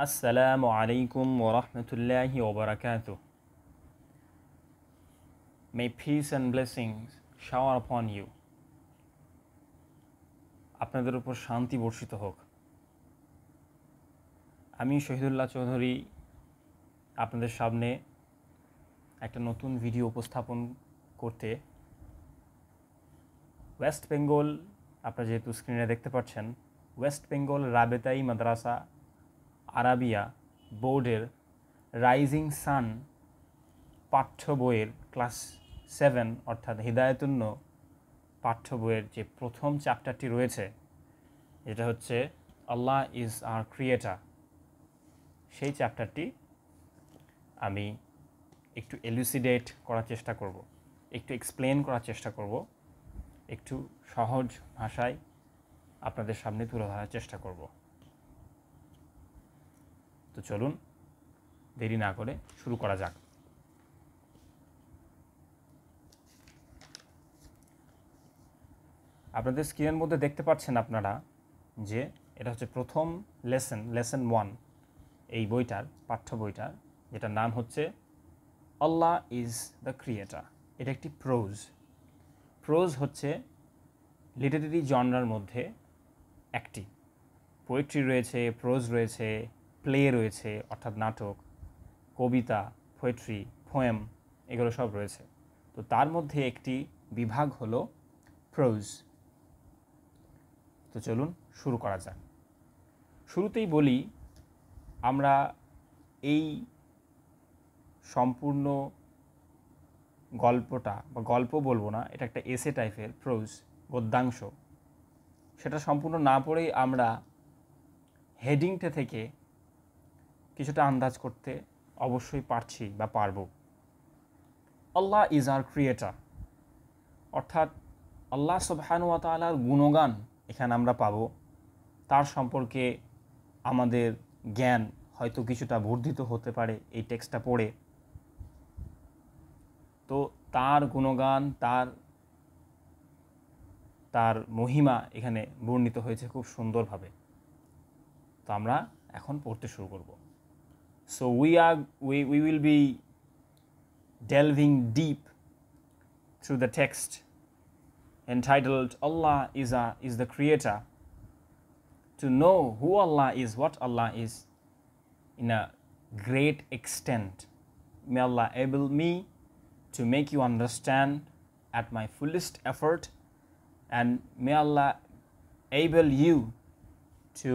Assalamu alaikum wa rahmatullahi wa barakatuh. May peace and blessings shower upon you. আপনাদের উপর শান্তি বর্ষিত হোক। আমি শহীদুল্লাহ চৌধুরী আপনাদের সামনে একটা নতুন ভিডিও উপস্থাপন করতে ওয়েস্ট বেঙ্গল, আপনারা যেহেতু স্ক্রিনে দেখতে পাচ্ছেন, ওয়েস্ট বেঙ্গল রাবেতাই মাদ্রাসা আরাবিয়া বোর্ডের রাইজিং সান পাঠ্য বইয়ের ক্লাস 7 অর্থাৎ হিদায়াতুন্ন পাঠ্য বইয়ের যে প্রথম চ্যাপ্টারটি রয়েছে, যেটা হচ্ছে আল্লাহ ইজ আওয়ার ক্রিয়েটর, সেই চ্যাপ্টারটি আমি একটু এলুসিডেট করার চেষ্টা করব, একটু এক্সপ্লেন করার চেষ্টা করব, একটু সহজ ভাষায় আপনাদের সামনে তুলে ধরার চেষ্টা করব। তো চলুন দেরি না করে শুরু করা যাক। আপনাদের স্ক্রিনের মধ্যে দেখতে পাচ্ছেন আপনারা যে এটা হচ্ছে প্রথম লেসন 1 এই বইটার, পাঠ্য বইটার, যেটার নাম হচ্ছে আল্লাহ ইজ দ্য ক্রিয়েটর। এটা একটি প্রোজ হচ্ছে লিটারেরি জনরার মধ্যে একটি। পোয়েট্রি রয়েছে, প্রোজ রয়েছে, প্লে রয়েছে অর্থাৎ নাটক, কবিতা, পোয়েট্রি, পোয়েম, এগুলো সব রয়েছে। তো তার মধ্যে একটি বিভাগ হলো প্রোজ। তো চলুন শুরু করা যাক। শুরুতেই বলি, আমরা এই সম্পূর্ণ গল্পটা, বা গল্প বলবো না, এটা একটা এসে টাইপের প্রোজ, গদ্যাংশ, সেটা সম্পূর্ণ না পড়েই আমরা হেডিংটা থেকে কিছুটা আন্দাজ করতে অবশ্যই পারছি বা পারব। আল্লাহ ইজ আওয়ার ক্রিয়েটর, অর্থাৎ আল্লাহ সুবহানাহু ওয়া তাআলার গুণগান এখানে আমরা পাব। তার সম্পর্কে আমাদের জ্ঞান হয়তো কিছুটা বর্ধিত হতে পারে এই টেক্সটটা পড়ে। তো তার গুণগান, তার মহিমা এখানে বর্ণিত হয়েছে খুব সুন্দরভাবে। তো আমরা এখন পড়তে শুরু করব। So we will be delving deep through the text entitled Allah is the Creator. To know who Allah is, what Allah is, in a great extent. May Allah enable me to make you understand at my fullest effort, and may Allah enable you to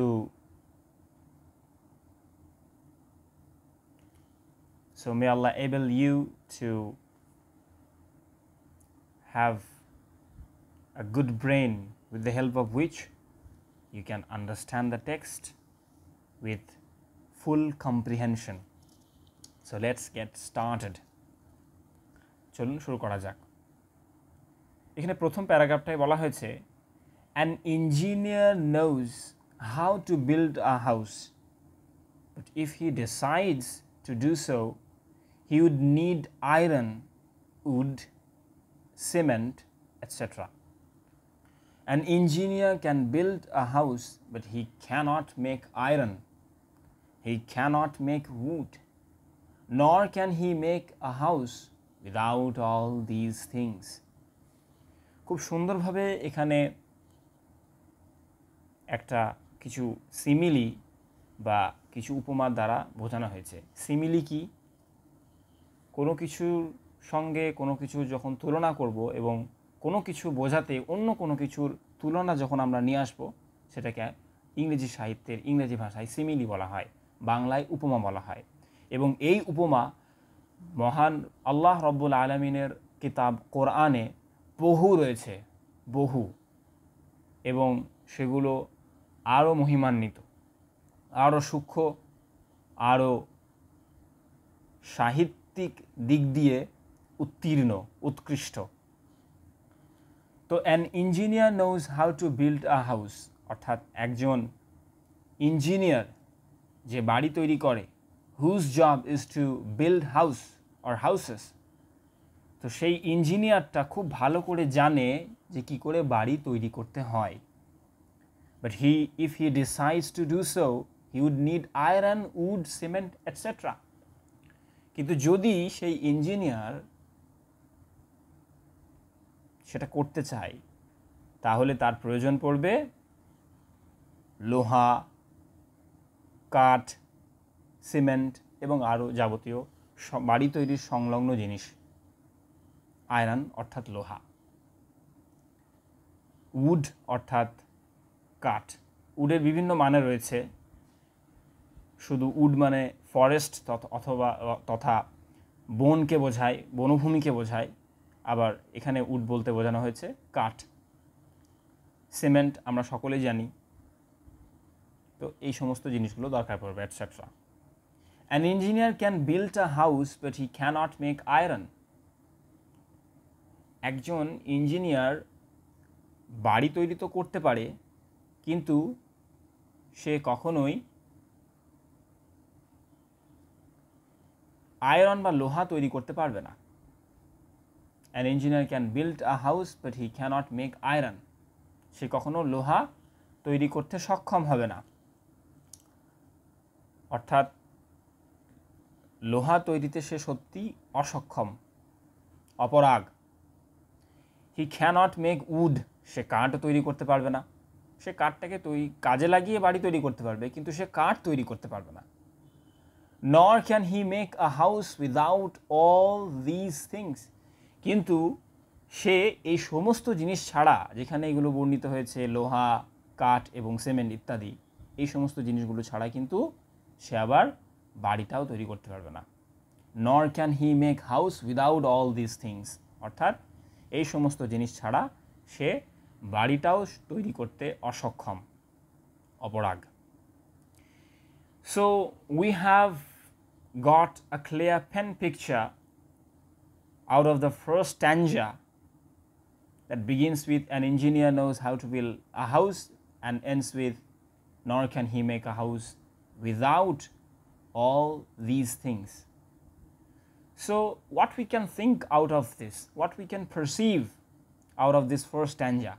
may Allah enable you to have a good brain with the help of which you can understand the text with full comprehension. So let's get started. চলুন শুরু করা যাক। এখানে প্রথম প্যারাগ্রাফটায় বলা হয়েছে, an engineer knows how to build a house, but if he decides to do so, he would need iron, wood, cement, etc. An engineer can build a house, but he cannot make iron, he cannot make wood, nor can he make a house without all these things. খুব সুন্দরভাবে এখানে একটা কিছু simile বা কিছু উপমা দ্বারা বোঝানো হয়েছে। সিমিলি কি? কোনো কিছুর সঙ্গে কোনো কিছু যখন তুলনা করব এবং কোনো কিছু বোঝাতে অন্য কোনো কিছুর তুলনা যখন আমরা নিয়ে আসব, সেটাকে ইংরেজি সাহিত্যের, ইংরেজি ভাষায় সিমিলি বলা হয়, বাংলায় উপমা বলা হয়। এবং এই উপমা মহান আল্লাহ রব্বুল আলামিনের কিতাব কোরআনে বহু রয়েছে, বহু, এবং সেগুলো আরও মহিমান্বিত, আরও সূক্ষ্ম, আরও সাহিত্যিক দিক দিয়ে উত্তীর্ণ, উৎকৃষ্ট। তো an engineer knows how to build a house, অর্থাৎ একজন ইঞ্জিনিয়ার যে বাড়ি তৈরি করে, whose job is to build house or houses, তো সেই ইঞ্জিনিয়ারটা খুব ভালো করে জানে যে কী করে বাড়ি তৈরি করতে হয়। But if he decides to do so, he would need iron, wood, cement etcetera. কিন্তু যদি সেই ইঞ্জিনিয়ার সেটা করতে চায় তাহলে তার প্রয়োজন পড়বে লোহা, কাঠ, সিমেন্ট এবং আরও যাবতীয় বাড়ি তৈরির সংলগ্ন জিনিস। আয়রন অর্থাৎ লোহা, উড অর্থাৎ কাঠ। উডের বিভিন্ন মানে রয়েছে। শুধু উড মানে ফরেস্ট অথবা তথা বনকে বোঝায়, বনভূমিকে বোঝায়। আবার এখানে উড বলতে বোঝানো হয়েছে কাঠ। সিমেন্ট আমরা সকলেই জানি। তো এই সমস্ত জিনিসগুলো দরকার পড়বে etcetera. An engineer can build a house but he cannot make iron. একজন ইঞ্জিনিয়ার বাড়ি তৈরি তো করতে পারে, কিন্তু সে কখনোই আয়রন বা লোহা তৈরি করতে পারবে না। An engineer can build a house but he cannot make iron. সে কখনো লোহা তৈরি করতে সক্ষম হবে না। অর্থাৎ লোহা তৈরিতে সে সত্যি অসক্ষম, অপরাগ। হি ক্যানট মেক উড। সে কাঠও তৈরি করতে পারবে না। সে কাঠটাকে কাজে লাগিয়ে বাড়ি তৈরি করতে পারবে, কিন্তু সে কাঠ তৈরি করতে পারবে না। নর can he make a house without all this things. কিন্তু সে এই সমস্ত জিনিস ছাড়া, যেখানে এগুলো বর্ণিত হয়েছে লোহা, কাঠ এবং সিমেন্ট ইত্যাদি, এই সমস্ত জিনিসগুলো ছাড়া কিন্তু সে আবার বাড়িটাও তৈরি করতে পারবে না। নর can he make house without all this things. অর্থাৎ এই সমস্ত জিনিস ছাড়া সে বাড়িটাও তৈরি করতে অসক্ষম, অপরাগ। So we have got a clear pen picture out of the first stanza that begins with an engineer knows how to build a house and ends with nor can he make a house without all these things. So what we can think out of this, what we can perceive out of this first stanza: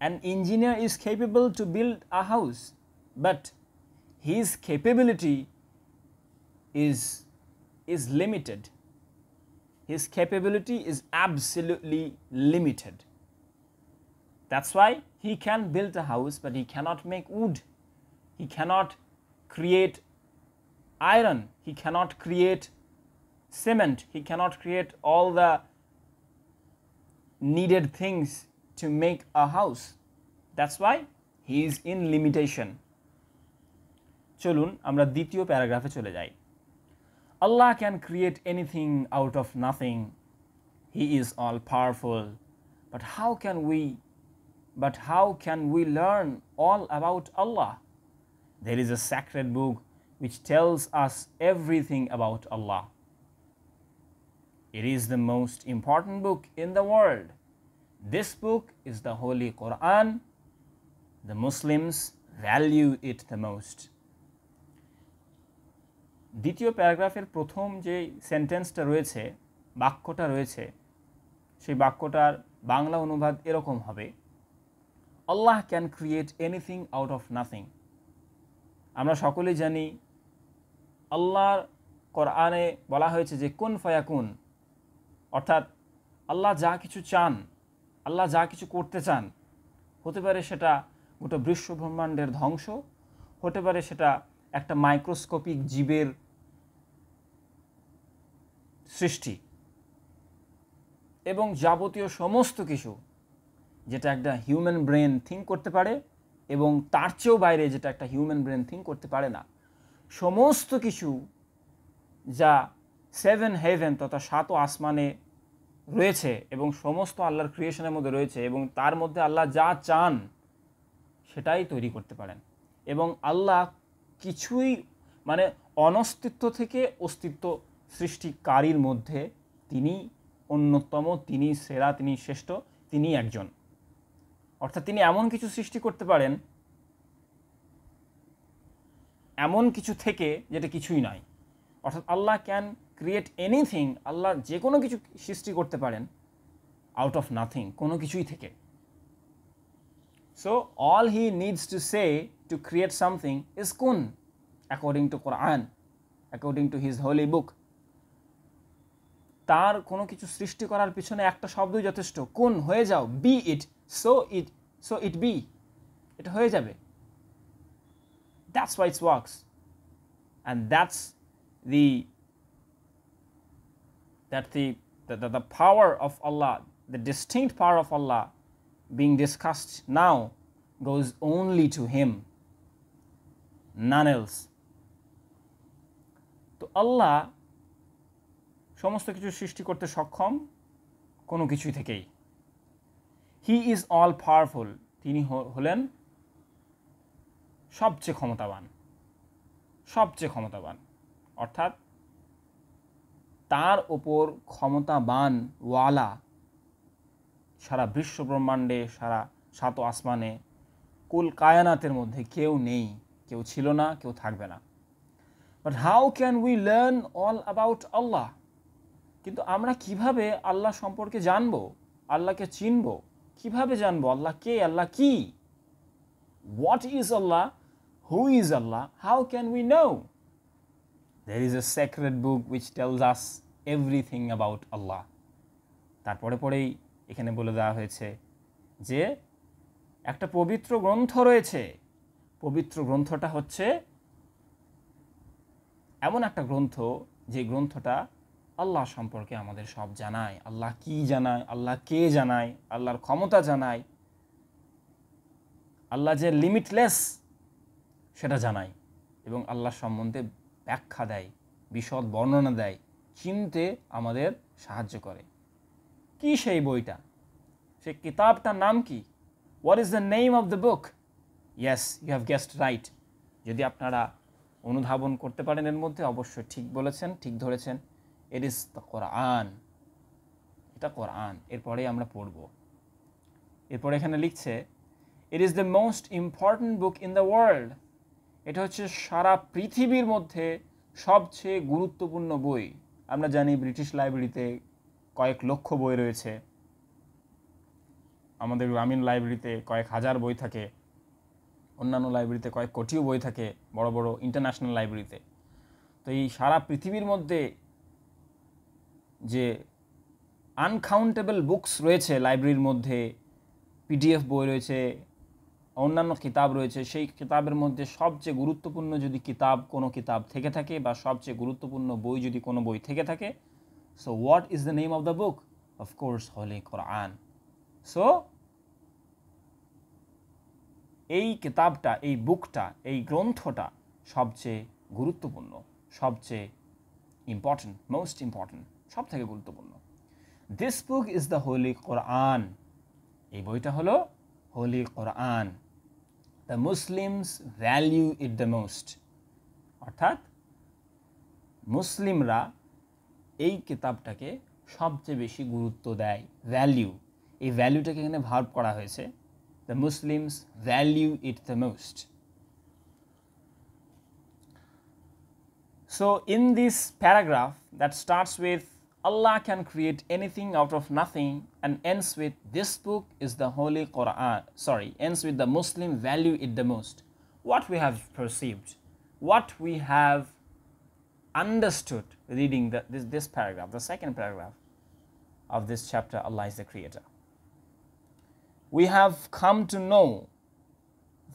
an engineer is capable to build a house, but his capability is limited. His capability is absolutely limited. That's why he can build a house, but he cannot make wood. He cannot create iron. He cannot create cement. He cannot create all the needed things to make a house. That's why he is in limitation. চলুন আমরা দ্বিতীয় প্যারাগ্রাফে চলে যাই। Allah can create anything out of nothing. He is all powerful. But how can we learn all about Allah? There is a sacred book which tells us everything about Allah. It is the most important book in the world. This book is the Holy Quran. The Muslims value it the most. দ্বিতীয় প্যারাগ্রাফের প্রথম যে সেন্টেন্সটা রয়েছে, বাক্যটা রয়েছে, সেই বাক্যটার বাংলা অনুবাদ এরকম হবে: Allah can create anything out of nothing. আমরা সকলেই জানি আল্লাহর কোরআনে বলা হয়েছে যে কুন ফায়াকুন, অর্থাৎ আল্লাহ যা কিছু চান, আল্লাহ যা কিছু করতে চান, হতে পারে সেটা গোটা বিশ্ব ব্রহ্মাণ্ডের ধ্বংস, হতে পারে সেটা একটা মাইক্রোস্কোপিক জীবের সৃষ্টি, এবং যাবতীয় সমস্ত কিছু যেটা একটা হিউম্যান ব্রেন থিঙ্ক করতে পারে এবং তার চেয়েও বাইরে যেটা একটা হিউম্যান ব্রেন থিঙ্ক করতে পারে না, সমস্ত কিছু যা সেভেন হেভেন তথা সাত আসমানে রয়েছে এবং সমস্ত আল্লাহর ক্রিয়েশনের মধ্যে রয়েছে, এবং তার মধ্যে আল্লাহ যা চান সেটাই তৈরি করতে পারেন। এবং আল্লাহ কিছুই মানে অনস্তিত্ব থেকে অস্তিত্ব সৃষ্টিকারীর মধ্যে তিনি অন্যতম, তিনি সেরা, তিনি শ্রেষ্ঠ, তিনি একজন। অর্থাৎ তিনি এমন কিছু সৃষ্টি করতে পারেন এমন কিছু থেকে যেটা কিছুই নয়। অর্থাৎ আল্লাহ ক্যান ক্রিয়েট এনিথিং, আল্লাহ যে কোনো কিছু সৃষ্টি করতে পারেন আউট অফ নাথিং, কোনো কিছুই থেকে। So all he needs to say to create something is kun, according to Quran, according to his holy book. তার কোনো কিছু সৃষ্টি করার পিছনে একটা শব্দই যথেষ্ট, কুন, হয়ে যাও, be it, so it be, এটা হয়ে যাবে। That's why it works, and that's the power of Allah, the distinct power of Allah being discussed now goes only to him, none else. তো আল্লাহ সমস্ত কিছু সৃষ্টি করতে সক্ষম কোনো কিছুই থেকেই। হি ইজ অল পাওয়ারফুল, তিনি হলেন সবচেয়ে ক্ষমতাবান, সবচেয়ে ক্ষমতাবান, অর্থাৎ তার ওপর ক্ষমতাবান ওয়ালা সারা বিশ্ব ব্রহ্মাণ্ডে, সারা সাত আসমানে, কুল কায়নাতের মধ্যে কেউ নেই, কেউ ছিল না, কেউ থাকবে না। But how can we learn all about Allah? কিন্তু আমরা কিভাবে আল্লাহ সম্পর্কে জানব, আল্লাহকে চিনব, কিভাবে জানব আল্লাহ কে, আল্লাহ কি? What is Allah? Who is Allah? How can we know? There is a sacred book which tells us everything about Allah. তারপরে পরেই এখানে বলে দেওয়া হয়েছে যে একটা পবিত্র গ্রন্থ রয়েছে। পবিত্র গ্রন্থটা হচ্ছে এমন একটা গ্রন্থ যে গ্রন্থটা আল্লাহ সম্পর্কে আমাদের সব জানায়। আল্লাহ কি জানায়, আল্লাহ কে জানায়, আল্লাহর ক্ষমতা জানায়, আল্লাহ যে লিমিটলেস সেটা জানায়, এবং আল্লাহ সম্বন্ধে ব্যাখ্যা দেয়, বিশদ বর্ণনা দেয়, চিনতে আমাদের সাহায্য করে। কি সেই বইটা? সেই কিতাবটার নাম কি? What is the name of the book? Yes, you have guessed right. যদি আপনারা অনুধাবন করতে পারেন এর মধ্যে, অবশ্যই ঠিক বলেছেন, ঠিক ধরেছেন। ইট ইজ দ্য কোরআন। এটা কোরআন। এরপরে আমরা পড়ব। এরপরে এখানে লিখছে, it is the most important book in the world. এটা হচ্ছে সারা পৃথিবীর মধ্যে সবচেয়ে গুরুত্বপূর্ণ বই। আমরা জানি ব্রিটিশ লাইব্রেরিতে কয়েক লক্ষ বই রয়েছে, আমাদের গ্রামীণ লাইব্রেরিতে কয়েক হাজার বই থাকে, অন্যান্য লাইব্রেরিতে কয়েক কোটিও বই থাকে, বড় বড় ইন্টারন্যাশনাল লাইব্রেরিতে। তো এই সারা পৃথিবীর মধ্যে যে আনকাউন্টেবল বুকস রয়েছে লাইব্রেরির মধ্যে, পিডিএফ বই রয়েছে, অন্যান্য কিতাব রয়েছে, সেই কিতাবের মধ্যে সবচেয়ে গুরুত্বপূর্ণ যদি কিতাব কোনো কিতাব থেকে থাকে, বা সবচেয়ে গুরুত্বপূর্ণ বই যদি কোনো বই থেকে থাকে, so what is the name of the book? Of course holy Quran. So এই কিতাবটা, এই বুকটা, এই গ্রন্থটা সবচেয়ে গুরুত্বপূর্ণ, সবচেয়ে ইম্পর্টেন্ট, মোস্ট ইম্পর্টেন্ট, সব থেকে গুরুত্বপূর্ণ। This book is the holy Quran. এই বইটা হলো holy Quran. The Muslims value it the most. অর্থাৎ মুসলিমরা এই কিতাবটাকে সবচেয়ে বেশি গুরুত্ব দেয়। ভ্যালিউ, এই ভ্যালিউটাকে এখানে ভার্ব করা হয়েছে। The Muslims value it the most. So in this paragraph that starts with Allah can create anything out of nothing and ends with this book is the holy Quran, ends with the Muslim value it the most, what we have perceived, what we have understood reading this paragraph, the second paragraph of this chapter, Allah is the creator. We have come to know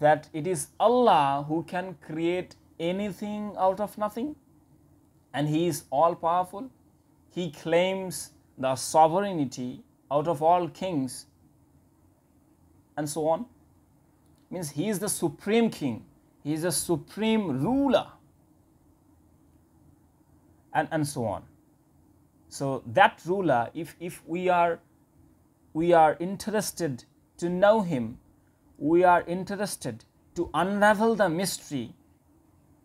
that it is Allah who can create anything out of nothing, and He is all powerful. He claims the sovereignty out of all kings, and so on. Means He is the supreme king, He is the supreme ruler, and so on. So that ruler, if we are interested to know Him, we are interested to unravel the mystery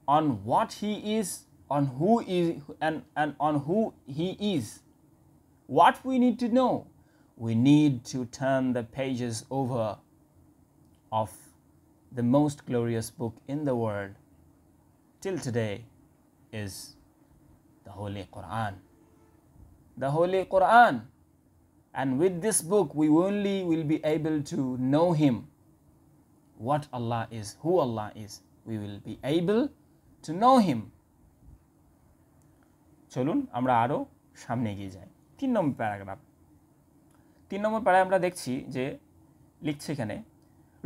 on what He is, on who is, and on who He is. What we need to know, we need to turn the pages over of the most glorious book in the world till today is the Holy Quran. The Holy Quran. And with this book we only will be able to know Him. what Allah is, who Allah is. We will be able to know Him. চলুন আমরা আরও সামনে এগিয়ে যাই। 3 নম্বর paragraph. 3 নম্বর প্যারায় আমরা দেখছি যে লিখছে এখানে,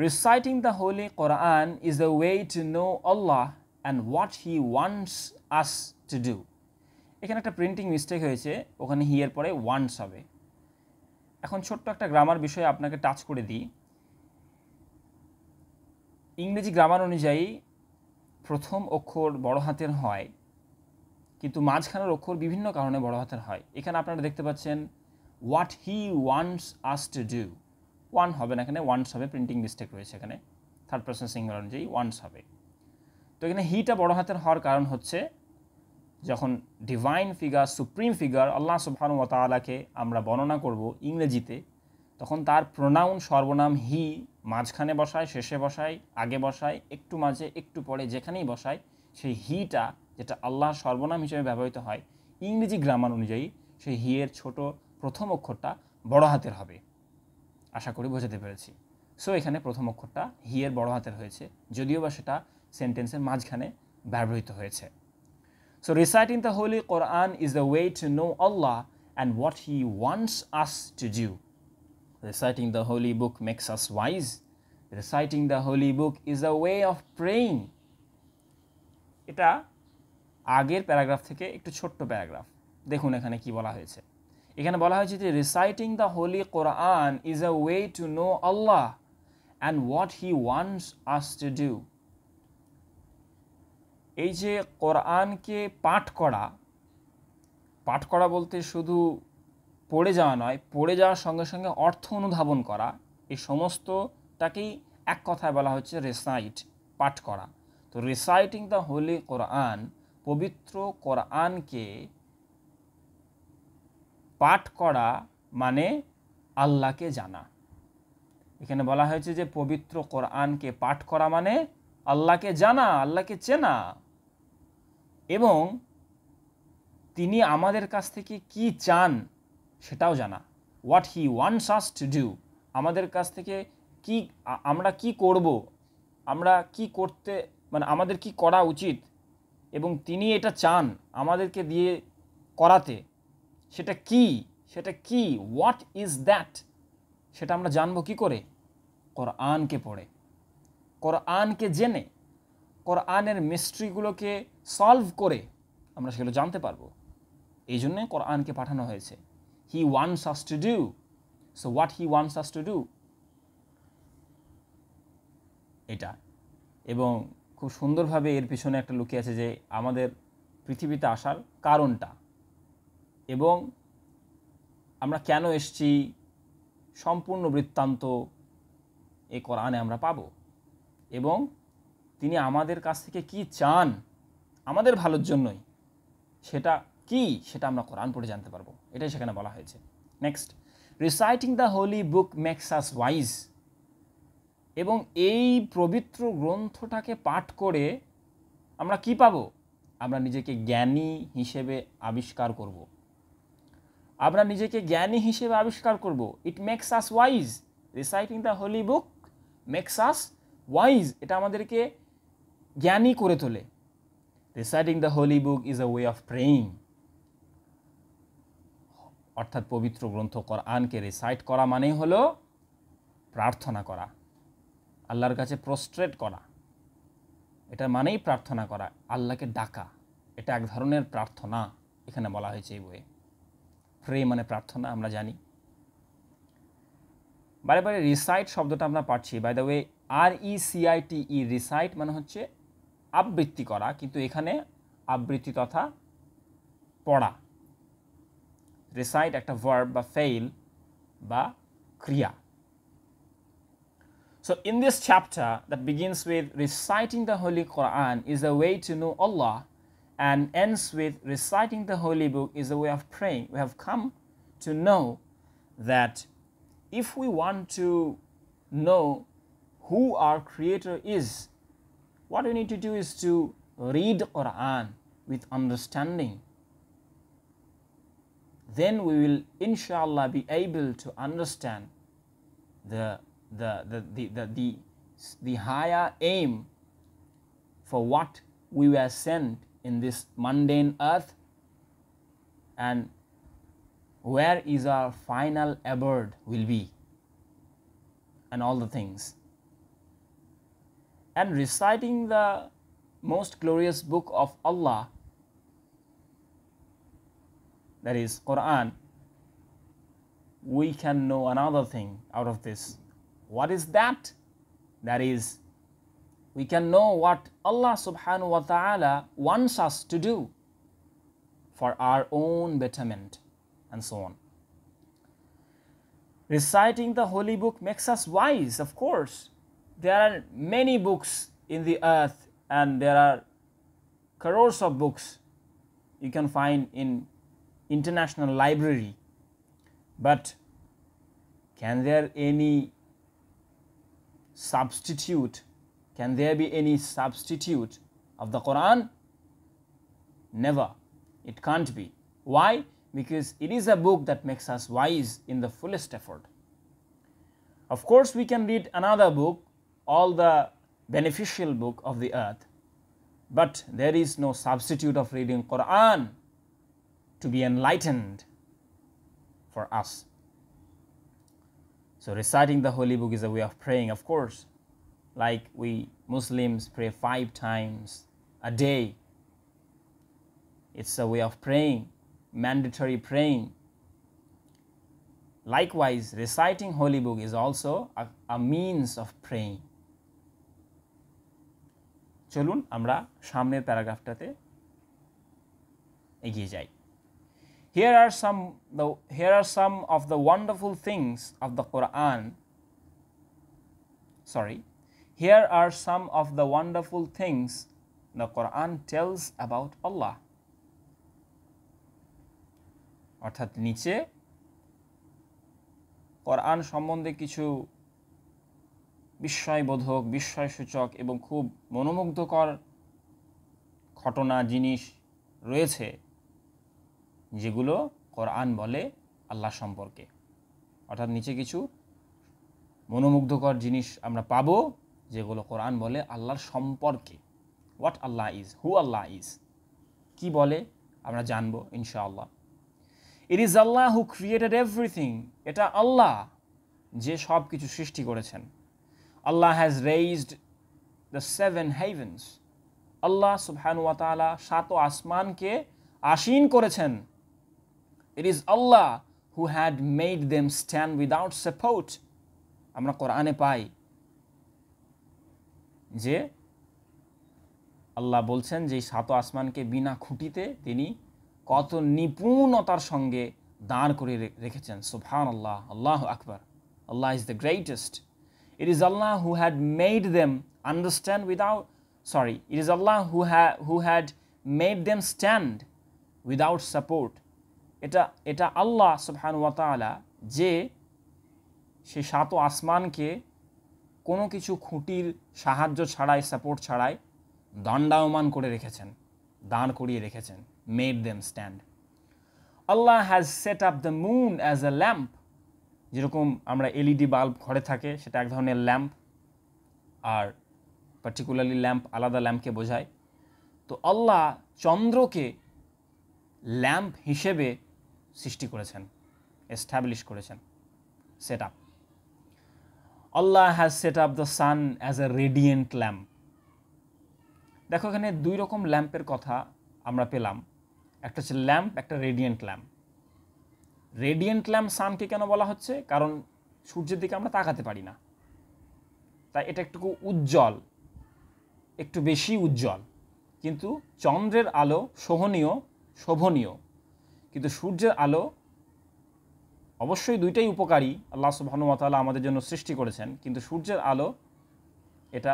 reciting the Holy Quran is a way to know Allah and what He wants us to do. এখানে একটা প্রিন্টিং মিস্টেক হয়েছে, ওখানে হি এর পরে ওয়ান্টস হবে। এখন ছোট্ট একটা গ্রামার বিষয়ে আপনাকে টাচ করে দিই। ইংরেজি গ্রামার অনুযায়ী প্রথম অক্ষর বড় হাতের হয়, কিন্তু মাঝখানের অক্ষর বিভিন্ন কারণে বড় হাতের হয়। এখানে আপনারা দেখতে পাচ্ছেন what he wants us to do, one হবে না, এখানে ওয়ান্টস হবে, প্রিন্টিং মিস্টেক রয়েছে এখানে, থার্ড পারসন সিঙ্গুলার অনুযায়ী ওয়ান্টস হবে। তো এখানে হিটা বড় হাতের হওয়ার কারণ হচ্ছে যখন ডিভাইন ফিগার, সুপ্রিম ফিগার আল্লাহ সুবহানাহু ওয়া তাআলাকে আমরা বর্ণনা করব ইংরেজিতে, তখন তার প্রোনাউন সর্বনাম হি মাঝখানে বসায়, শেষে বসায়, আগে বসায়, একটু মাঝে, একটু পরে, যেখানেই বসায়, সেই হিটা যেটা আল্লাহর সর্বনাম হিসেবে ব্যবহৃত হয়, ইংরেজি গ্রামার অনুযায়ী সেই হি এর ছোট প্রথম অক্ষরটা বড় হাতের হবে। আশা করি বোঝাতে পেরেছি। সো এখানে প্রথম অক্ষরটা হি এর বড় হাতের হয়েছে, যদিও বা সেটা সেন্টেন্সের মাঝখানে ব্যবহৃত হয়েছে। So reciting the Holy Quran is the way to know Allah and what He wants us to do. Reciting the Holy Book makes us wise. Reciting the Holy Book is a way of praying. এটা আগের paragraph থেকে একটু ছোট্ট paragraph. দেখুন এখানে কি বলা হয়েছে। এখানে বলা হয়েছে যে reciting the Holy Quran is a way to know Allah and what He wants us to do. এই যে কোরআনকে পাঠ করা বলতে শুধু পড়ে যাওয়া নয়, পড়ে যাওয়ার সঙ্গে সঙ্গে অর্থ অনুধাবন করা, এই সমস্তটাকেই এক কথায় বলা হচ্ছে রেসাইট, পাঠ করা। তো রিসাইটিং দ্য হোলি কোরআন, পবিত্র কোরআনকে পাঠ করা মানে আল্লাহকে জানা। এখানে বলা হয়েছে যে পবিত্র কোরআনকে পাঠ করা মানে আল্লাহকে জানা, আল্লাহকে চেনা, এবং তিনি আমাদের কাছ থেকে কি চান সেটাও জানা। What he wants us to do, আমাদের কাছ থেকে কি, আমরা কি করব, আমরা কি করতে, মানে আমাদের কি করা উচিত, এবং তিনি এটা চান আমাদেরকে দিয়ে করাতে, সেটা কি, হোয়াট ইজ দ্যাট, সেটা আমরা জানবো কি করে? কোরআনকে পড়ে, কোরআনকে জেনে, কোরআনের মিস্ট্রিগুলোকে সলভ করে আমরা সেগুলো জানতে পারবো। এই জন্যে কোরআনকে পাঠানো হয়েছে। He wants us to do, so what he wants us to do, এটা। এবং খুব সুন্দরভাবে এর পিছনে একটা লুকিয়ে আছে যে আমাদের পৃথিবীতে আসার কারণটা এবং আমরা কেন এসেছি, সম্পূর্ণ বৃত্তান্ত এই কোরআনে আমরা পাবো, এবং তিনি আমাদের কাছ থেকে কি চান আমাদের ভালোর জন্যই, সেটা কি, সেটা আমরা কোরআন পড়ে জানতে পারবো। এটাই সেখানে বলা হয়েছে। Next, reciting the holy book makes us wise, এবং এই পবিত্র গ্রন্থটাকে পাঠ করে আমরা কি পাবো? আমরা নিজেকে জ্ঞানী হিসেবে আবিষ্কার করব, আমরা নিজেকে জ্ঞানী হিসেবে আবিষ্কার করব। It makes us wise, reciting the holy book makes us wise, এটা আমাদেরকে জ্ঞানী করে তোলে। Reciting the holy book is a way of praying, অর্থাৎ পবিত্র গ্রন্থ কোরআনকে রিসাইট করা মানেই হলো প্রার্থনা করা, আল্লাহর কাছে প্রস্ট্রেট করা, এটা মানেই প্রার্থনা করা, আল্লাহকে ডাকা, এটা এক ধরনের প্রার্থনা এখানে বলা হয়েছে এই বইয়ে। প্রে মানে প্রার্থনা, আমরা জানি। বারে বারে রিসাইট শব্দটা আমরা পাচ্ছি, by the way RECITE, recite মানে হচ্ছে আবৃত্তি করা, কিন্তু এখানে আবৃত্তি তথা পড়া। রিসাইট একটা ভার্ব বা ফেইল বা ক্রিয়া। So in this chapter that begins with reciting the Holy Quran is a way to know Allah and ends with reciting the Holy Book is a way of praying, we have come to know that if we want to know who our Creator is, what we need to do is to read Quran with understanding. Then we will inshallah be able to understand the the higher aim for what we were sent in this mundane earth, and where is our final abode will be, and all the things. And reciting the most glorious book of Allah, that is Quran, we can know another thing out of this. What is that? That is, we can know what Allah subhanahu wa ta'ala wants us to do for our own betterment, and so on. Reciting the holy book makes us wise, of course. There are many books in the earth, and there are crores of books you can find in international library, but can there be any substitute of the Quran? Never. It can't be. Why? Because it is a book that makes us wise in the fullest effort. Of course, we can read another book, all the beneficial book of the earth, but there is no substitute of reading Quran to be enlightened for us. So reciting the holy book is a way of praying, of course, like we Muslims pray 5 times a day. It's a way of praying, mandatory praying. Likewise, reciting holy book is also a means of praying. চলুন আমরা সামনের প্যারাগ্রাফটাতে এগিয়ে যাই। Here are some of the wonderful things of the Quran. Here are some of the wonderful things the Quran tells about Allah. অর্থাৎ নিচে কোরআন সম্বন্ধে কিছু বিস্ময়বোধক, বিস্ময়সূচক এবং খুব মনোমুগ্ধকর ঘটনা, জিনিস রয়েছে যেগুলো কোরআন বলে আল্লাহ সম্পর্কে। অর্থাৎ নিচে কিছু মনোমুগ্ধকর জিনিস আমরা পাবো যেগুলো কোরআন বলে আল্লাহর সম্পর্কে। What Allah is, who Allah is, কি বলে আমরা জানবো ইনশাআল্লাহ। It is Allah who created everything, এটা আল্লাহ যে সব কিছু সৃষ্টি করেছেন। আল্লাহ হ্যাজ রেইজড দ্য 7 হেভেন্স, আল্লাহ সুবহানাহু ওয়া তাআলা 7 আসমানকে আসীন করেছেন। It is Allah who had made them stand without support. আমরা কোরআনে পাই যে আল্লাহ বলছেন যে 7 আসমানকে বিনা খুঁটিতে তিনি কত নিপুণতার সঙ্গে দাঁড় করে রেখেছেন। সুবহানাল্লাহ, আল্লাহু আকবার, Allah is the greatest. It is Allah who had made them understand it is Allah who had made them stand without support. এটা আল্লাহ সুবহানাহু ওয়া তাআলা যে সেই 7 আসমানকে কোনো কিছু খুঁটির সাহায্য ছাড়াই, সাপোর্ট ছাড়াই দণ্ডায়মান করে রেখেছেন, দাঁড় করিয়ে রেখেছেন। Made them stand. Allah has set up the moon as a lamp. যেরকম আমরা এলইডি বাল্ব ঘরে থাকে, সেটা এক ধরনের ল্যাম্প, আর পার্টিকুলারলি ল্যাম্প আলাদা ল্যাম্পকে বোঝায়। তো আল্লাহ চন্দ্রকে ল্যাম্প হিসেবে সৃষ্টি করেছেন, এস্টাবলিশ করেছেন, set up. Allah has set up the sun as a radiant lamp. দেখো এখানে 2 রকম ল্যাম্পের কথা আমরা পেলাম, একটা হচ্ছে ল্যাম্প, একটা রেডিয়েন্ট ল্যাম্প। রেডিয়েন্ট ল্যাম্প সানকে কেন বলা হচ্ছে? কারণ সূর্যের দিকে আমরা তাকাতে পারি না, তাই এটা একটু উজ্জ্বল, একটু বেশি উজ্জ্বল। কিন্তু চন্দ্রের আলো শোভনীয়, কিন্তু সূর্যের আলো অবশ্যই দুইটাই উপকারী, আল্লাহ সুবহানাহু ওয়া তাআলা আমাদের জন্য সৃষ্টি করেছেন, কিন্তু সূর্যের আলো এটা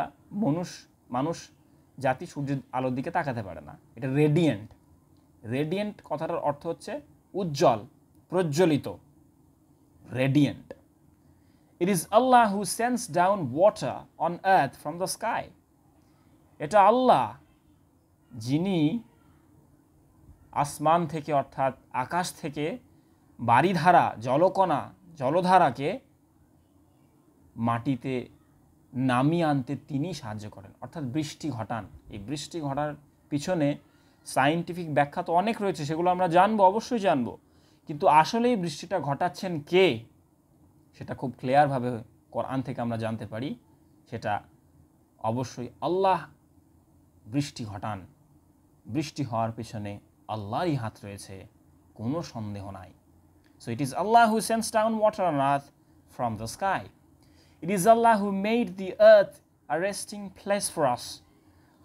মানুষ জাতি সূর্যের আলোর দিকে তাকাতে পারে না। এটা রেডিয়েন্ট কথাটার অর্থ হচ্ছে উজ্জ্বল, প্রজ্বলিত, radiant. It is Allah who sends down water on earth from the sky. এটা আল্লাহ যিনি আসমান থেকে, অর্থাৎ আকাশ থেকে বারিধারা, জলধারাকে মাটিতে নামিয়ে আনতে তিনি সাহায্য করেন, অর্থাৎ বৃষ্টি ঘটান। এই বৃষ্টি ঘটার পিছনে সায়েন্টিফিক ব্যাখ্যা তো অনেক রয়েছে, সেগুলো আমরা জানবো, অবশ্যই জানবো, কিন্তু আসলে এই বৃষ্টিটা ঘটাচ্ছেন কে সেটা খুব ক্লিয়ারভাবে কোরআন থেকে আমরা জানতে পারি। সেটা অবশ্যই আল্লাহ বৃষ্টি ঘটান। বৃষ্টি হওয়ার পিছনে আল্লাহরই হাত রয়েছে, কোনো সন্দেহ নাই। So it is Allah who sends down water on earth from the sky. It is Allah who made the earth a resting place for us.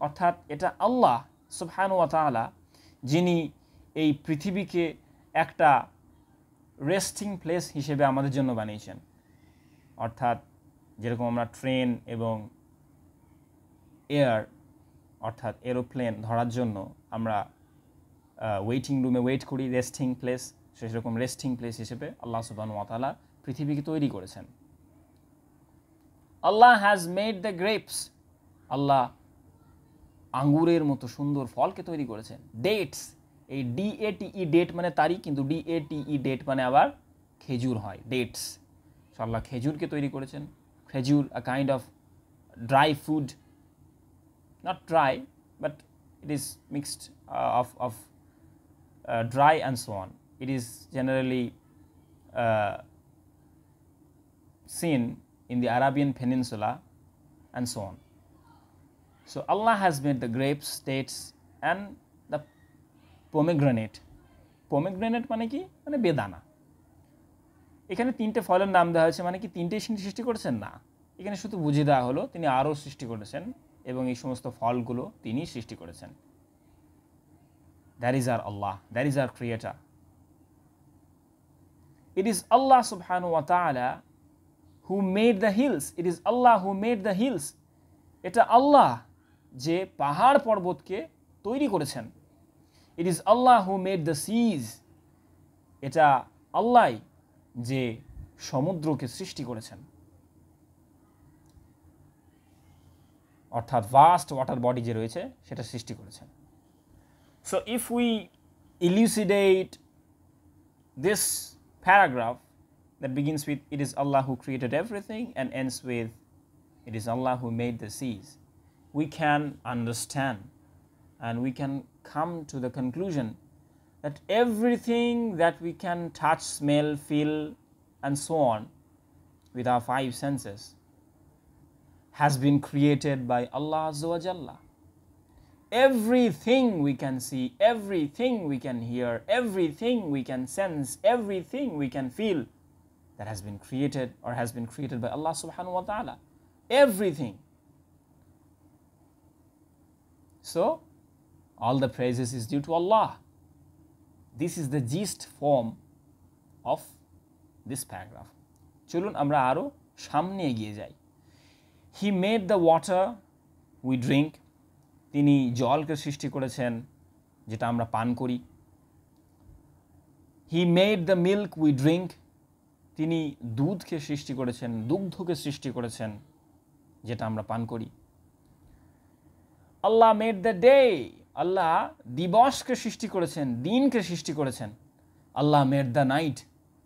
অর্থাৎ এটা আল্লাহ সুবহানাহু ওয়া তাআলা যিনি এই পৃথিবীকে একটা রেস্টিং প্লেস হিসেবে আমাদের জন্য বানিয়েছেন। অর্থাৎ যেরকম আমরা ট্রেন এবং এয়ার অর্থাৎ এরোপ্লেন ধরার জন্য আমরা ওয়েটিং রুমে ওয়েট করি, রেস্টিং প্লেস, সেরকম রেস্টিং প্লেস হিসেবে আল্লাহ সুবহানাহু ওয়া তাআলা পৃথিবীকে তৈরি করেছেন। আল্লাহ হ্যাজ মেড দ্য গ্রেপস, আল্লাহ আঙ্গুরের মতো সুন্দর ফলকে তৈরি করেছেন। ডেটস, এই DATE ডেট মানে তারিখ, কিন্তু DATE ডেট মানে আবার খেজুর হয়, ডেটস। আল্লাহ খেজুরকে তৈরি করেছেন। খেজুর আ kind of dry food, not dry but it is mixed of dry and so on. It is generally seen in the Arabian Peninsula and so on. So Allah has made the grapes, dates and the pomegranate. Pomegranate মানে কি? মানে বেদানা। এখানে তিনটে ফলের নাম দেওয়া হয়েছে, মানে কি তিনটেই সৃষ্টি করেছেন? না, এখানে শুধু বুঝিয়ে দেওয়া হলো তিনি আরও সৃষ্টি করেছেন এবং এই সমস্ত ফলগুলো তিনি সৃষ্টি করেছেন। That is our Allah, that is our creator. It is Allah subhanahu wa ta'ala who made the hills. It is Allah who made the hills. এটা আল্লাহ যে পাহাড় পর্বতকে তৈরি করেছেন। It is Allah who made the seas. এটা আল্লাহ যে সমুদ্রকে সৃষ্টি করেছেন, অর্থাৎ ভাস্ট ওয়াটার বডি যে রয়েছে সেটা সৃষ্টি করেছেন। So if we elucidate this paragraph that begins with it is Allah who created everything and ends with it is Allah who made the seas, we can understand and we can come to the conclusion that everything that we can touch, smell, feel and so on with our five senses has been created by Allah Azza wa Jalla. Everything we can see, everything we can hear, everything we can sense, everything we can feel that has been created or has been created by Allah subhanahu wa ta'ala. Everything. So all the praises is due to Allah. This is the gist form of this paragraph. চলুন আমরা আরো সামনে এগিয়ে যাই। He made the water we drink. তিনি জলকে সৃষ্টি করেছেন যেটা আমরা পান করি। He made the milk we drink. তিনি দুধকে সৃষ্টি করেছেন, দুগ্ধকে সৃষ্টি করেছেন যেটা আমরা পান করি। Allah made the day. আল্লাহ দিবসকে সৃষ্টি করেছেন, দিনকে সৃষ্টি করেছেন। Allah made the night.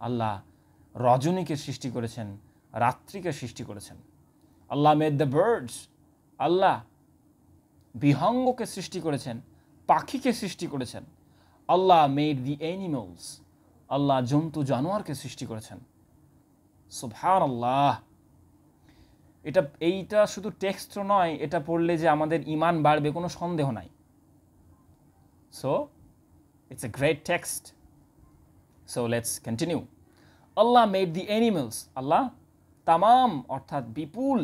আল্লাহ রজনীকে সৃষ্টি করেছেন, রাত্রিকে সৃষ্টি করেছেন। Allah made the birds. আল্লাহ বিহঙ্গকে সৃষ্টি করেছেন, পাখিকে সৃষ্টি করেছেন। Allah made the animals. আল্লাহ জন্তু জানোয়ারকে সৃষ্টি করেছেন। সুবহানাল্লাহ। এইটা শুধু টেক্সট নয়, এটা পড়লে যে আমাদের ঈমান বাড়বে কোনো সন্দেহ নাই। So it's a great text. So let's continue. Allah made the animals. আল্লাহ তামাম অর্থাৎ বিপুল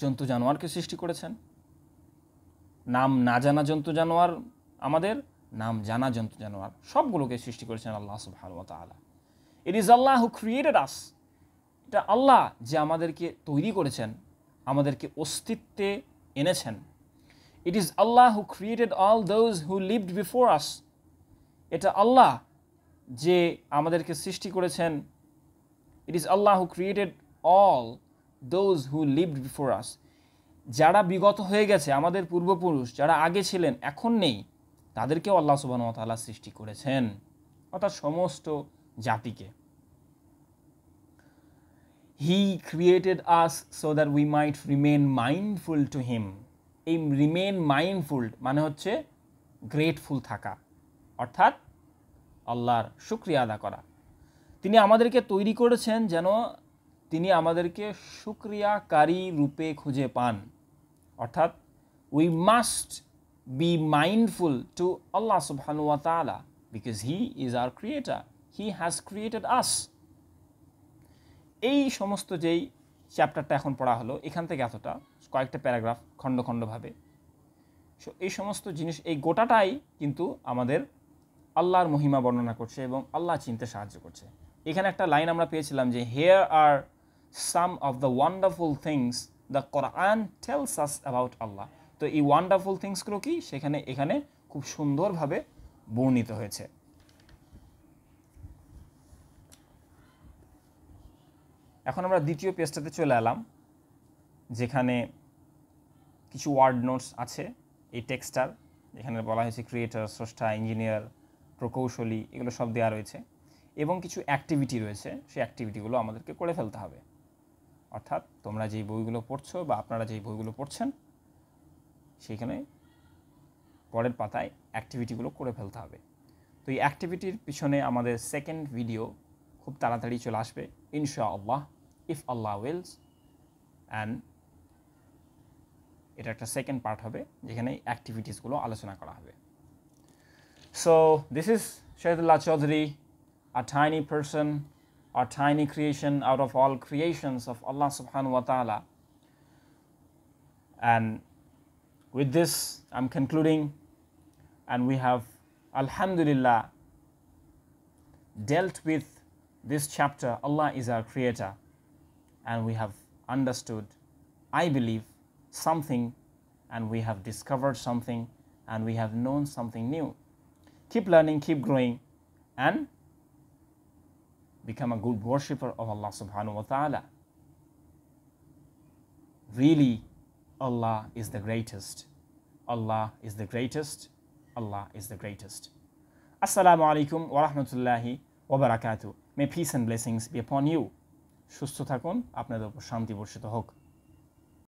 জন্তু জানোয়ারকে সৃষ্টি করেছেন। নাম না জানা জন্তু জানোয়ার, আমাদের নাম জানা জন্তু জানোয়ার সবগুলোকে সৃষ্টি করেছেন আল্লাহ সুবহানাহু ওয়া তাআলা। It is Allah who created us. এটা আল্লাহ যে আমাদেরকে তৈরি করেছেন, আমাদেরকে অস্তিত্বে এনেছেন। It is Allah who created all those who lived before us. এটা আল্লাহ যে আমাদেরকে সৃষ্টি করেছেন। It is Allah who created all those who lived before us. যারা বিগত হয়ে গেছে, আমাদের পূর্বপুরুষ যারা আগে ছিলেন এখন নেই, তাদেরকেও আল্লাহ সুবহানাহু ওয়া তাআলা সৃষ্টি করেছেন, অর্থাৎ সমস্ত জাতিকে। He created us so that we might remain mindful to him. এই remain mindful মানে হচ্ছে গ্রেটফুল থাকা, অর্থাৎ আল্লাহর শুকরিয়া আদা করা। তিনি আমাদেরকে তৈরি করেছেন যেন তিনি আমাদেরকে শুকরিয়াকারী রূপে খুঁজে পান, অর্থাৎ we must be mindful to Allah subhanahu wa ta'ala because he is our creator, he has created us. এই সমস্ত যেই চ্যাপ্টারটা এখন পড়া হলো, এখান থেকে এতটা কয়েকটা প্যারাগ্রাফ খণ্ড খণ্ডভাবে, সো এই সমস্ত জিনিস, এই গোটাটাই কিন্তু আমাদের আল্লাহর মহিমা বর্ণনা করছে এবং আল্লাহ চিনতে সাহায্য করছে। এখানে একটা লাইন আমরা পেয়েছিলাম যে here are some of the wonderful things the Quran tells us about Allah. তো এই ওয়ান্ডারফুল থিংসগুলো কি এখানে খুব সুন্দরভাবে বর্ণিত হয়েছে। এখন আমরা দ্বিতীয় পেজটাতে চলে এলাম, যেখানে কিছু ওয়ার্ড নোটস আছে এই টেক্সটার, যেখানে বলা হয়েছে ক্রিয়েটর, স্রষ্টা, ইঞ্জিনিয়ার, প্রকৌশলী, এগুলো সব দেওয়া রয়েছে এবং কিছু অ্যাক্টিভিটি রয়েছে। সেই অ্যাক্টিভিটিগুলো আমাদেরকে করে ফেলতে হবে, অর্থাৎ তোমরা যেই বইগুলো পড়ছো বা আপনারা যেই বইগুলো পড়ছেন সেইখানে পরের পাতায় অ্যাক্টিভিটিগুলো করে ফেলতে হবে। তো এই অ্যাক্টিভিটির পিছনে আমাদের সেকেন্ড ভিডিও খুব তাড়াতাড়ি চলে আসবে ইনশাআল্লাহ, ইফ আল্লাহ উইলস, অ্যান্ড এটা একটা সেকেন্ড পার্ট হবে যেখানে অ্যাক্টিভিটিসগুলো আলোচনা করা হবে। So this is Shahidullah Chaudhary, a tiny person, a tiny creation out of all creations of Allah subhanahu wa ta'ala. And with this I'm concluding, and we have alhamdulillah dealt with this chapter, Allah is our creator, and we have understood, I believe, something, and we have discovered something, and we have known something new. Keep learning, keep growing, and become a good worshipper of Allah subhanahu wa ta'ala. Really, Allah is the greatest. Allah is the greatest. Allah is the greatest. Assalamu alaikum wa rahmatullahi wa barakatuh. May peace and blessings be upon you. সুস্থ থাকুন, আপনাদের উপর শান্তি বর্ষিত হোক।